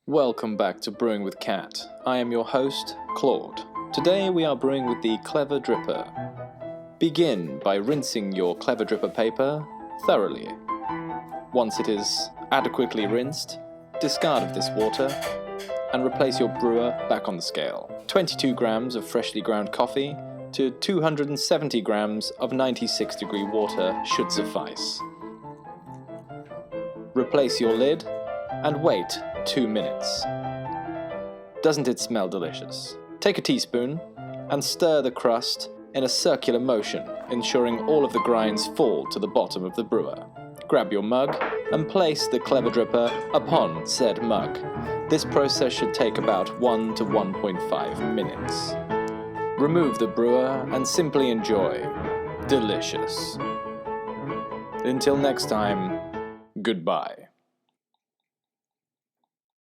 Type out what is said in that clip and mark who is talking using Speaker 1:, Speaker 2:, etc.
Speaker 1: Welcome back to Brewing with Cat. I am your host, Claude. Today we are brewing with the Clever Dripper. Begin by rinsing your Clever Dripper paper thoroughly. Once it is adequately rinsed, discard of this water and replace your brewer back on the scale. 22 grams of freshly ground coffee to 270 grams of 96-degree water should suffice. Replace your lid and wait 2 minutes. Doesn't it smell delicious? Take a teaspoon and stir the crust in a circular motion, ensuring all of the grinds fall to the bottom of the brewer. Grab your mug and place the Clever Dripper upon said mug. This process should take about 1 to 1.5 minutes. Remove the brewer and simply enjoy. Delicious. Until next time, goodbye.